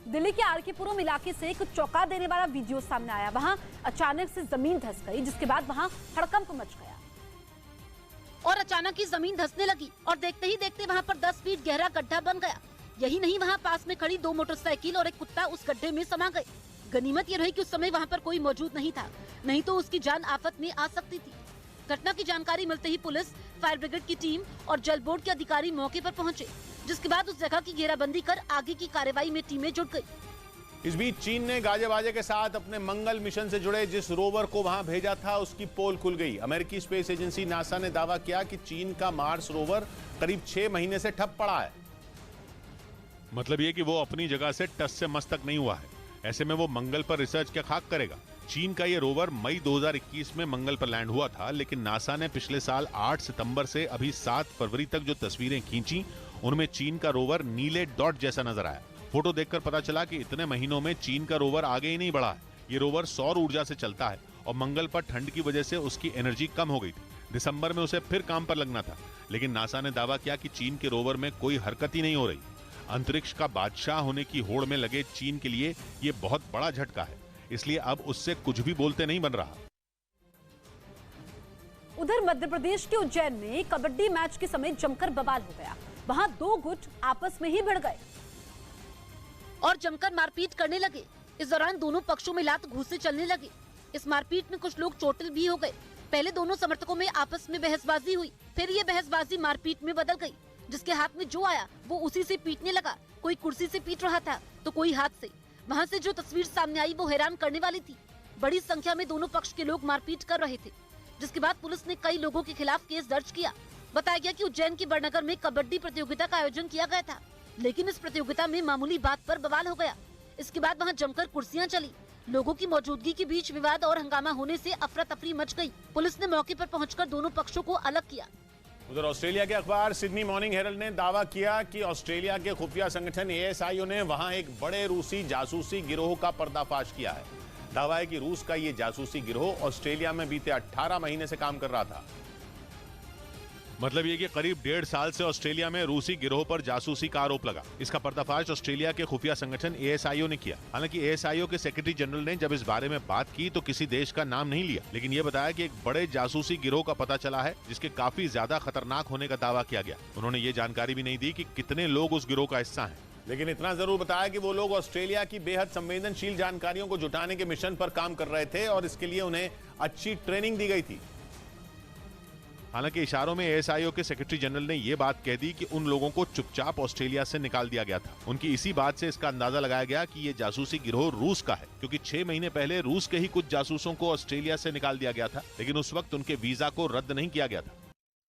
दिल्ली के आरकेपुरम इलाके से एक चौंका देने वाला वीडियो सामने आया। वहां अचानक से जमीन धंस गई, जिसके बाद वहां हड़कंप मच गया और अचानक ही जमीन धंसने लगी और देखते ही देखते वहां पर 10 फीट गहरा गड्ढा बन गया। यही नहीं, वहां पास में खड़ी 2 मोटरसाइकिल और एक कुत्ता उस गड्ढे में समा गए। गनीमत ये रही कि उस समय वहां पर कोई मौजूद नहीं था, नहीं तो उसकी जान आफत में आ सकती थी। घटना की जानकारी मिलते ही पुलिस, फायर ब्रिगेड की टीम और जल बोर्ड के अधिकारी मौके पर पहुंचे, जिसके बाद उस जगह की घेराबंदी कर आगे की कार्रवाई में टीमें जुट गई। इस बीच चीन ने गाजे बाजे के साथ अपने मंगल मिशन से जुड़े जिस रोवर को वहां भेजा था उसकी पोल खुल गई। अमेरिकी स्पेस एजेंसी नासा ने दावा किया कि चीन का मार्स रोवर करीब 6 महीने से ठप पड़ा है। मतलब ये कि वो अपनी जगह से टस से मस तक नहीं हुआ है। ऐसे में वो मंगल पर रिसर्च क्या खाक करेगा। चीन का ये रोवर मई 2021 में मंगल पर लैंड हुआ था, लेकिन नासा ने पिछले साल 8 सितंबर से अभी 7 फरवरी तक जो तस्वीरें खींची उनमें चीन का रोवर नीले डॉट जैसा नजर आया। फोटो देखकर पता चला कि इतने महीनों में चीन का रोवर आगे ही नहीं बढ़ा है। ये रोवर सौर ऊर्जा से चलता है और मंगल पर ठंड की वजह से उसकी एनर्जी कम हो गई थी। दिसंबर में उसे फिर काम पर लगना था, लेकिन नासा ने दावा किया कि चीन के रोवर में कोई हरकत ही नहीं हो रही। अंतरिक्ष का बादशाह होने की होड़ में लगे चीन के लिए ये बहुत बड़ा झटका है, इसलिए अब उससे कुछ भी बोलते नहीं बन रहा। उधर मध्य प्रदेश के उज्जैन में कबड्डी मैच के समय जमकर बवाल हो गया। वहां 2 गुट आपस में ही भिड़ गए और जमकर मारपीट करने लगे। इस दौरान दोनों पक्षों में लात घूंसे चलने लगे। इस मारपीट में कुछ लोग चोटिल भी हो गए। पहले दोनों समर्थकों में आपस में बहसबाजी हुई, फिर ये बहसबाजी मारपीट में बदल गई। जिसके हाथ में जो आया वो उसी से पीटने लगा। कोई कुर्सी से पीट रहा था तो कोई हाथ से। वहां से जो तस्वीर सामने आई वो हैरान करने वाली थी। बड़ी संख्या में दोनों पक्ष के लोग मारपीट कर रहे थे, जिसके बाद पुलिस ने कई लोगों के खिलाफ केस दर्ज किया। बताया गया कि उज्जैन की बड़नगर में कबड्डी प्रतियोगिता का आयोजन किया गया था, लेकिन इस प्रतियोगिता में मामूली बात पर बवाल हो गया। इसके बाद वहां जमकर कुर्सियां चली। लोगों की मौजूदगी के बीच विवाद और हंगामा होने से अफरा तफरी मच गई। पुलिस ने मौके पर पहुंचकर दोनों पक्षों को अलग किया। उधर ऑस्ट्रेलिया के अखबार सिडनी मॉर्निंग हेरल्ड ने दावा किया कि ऑस्ट्रेलिया के खुफिया संगठन ASIO ने वहां एक बड़े रूसी जासूसी गिरोह का पर्दाफाश किया है। दावा है कि रूस का ये जासूसी गिरोह ऑस्ट्रेलिया में बीते 18 महीने से काम कर रहा था। मतलब ये कि करीब 1.5 साल से ऑस्ट्रेलिया में रूसी गिरोह पर जासूसी का आरोप लगा। इसका पर्दाफाश ऑस्ट्रेलिया के खुफिया संगठन ASIO ने किया। हालांकि ASIO के सेक्रेटरी जनरल ने जब इस बारे में बात की तो किसी देश का नाम नहीं लिया, लेकिन ये बताया कि एक बड़े जासूसी गिरोह का पता चला है जिसके काफी ज्यादा खतरनाक होने का दावा किया गया। उन्होंने ये जानकारी भी नहीं दी कि कितने लोग उस गिरोह का हिस्सा हैं। लेकिन इतना जरूर बताया कि वो लोग ऑस्ट्रेलिया की बेहद संवेदनशील जानकारियों को जुटाने के मिशन पर काम कर रहे थे और इसके लिए उन्हें अच्छी ट्रेनिंग दी गई थी। हालांकि इशारों में ASIO के सेक्रेटरी जनरल ने यह बात कह दी कि उन लोगों को चुपचाप ऑस्ट्रेलिया से निकाल दिया गया था। उनकी इसी बात से इसका अंदाजा लगाया गया कि यह जासूसी गिरोह रूस का है, क्योंकि 6 महीने पहले रूस के ही कुछ जासूसों को ऑस्ट्रेलिया से निकाल दिया गया था, लेकिन उस वक्त उनके वीजा को रद्द नहीं किया गया था।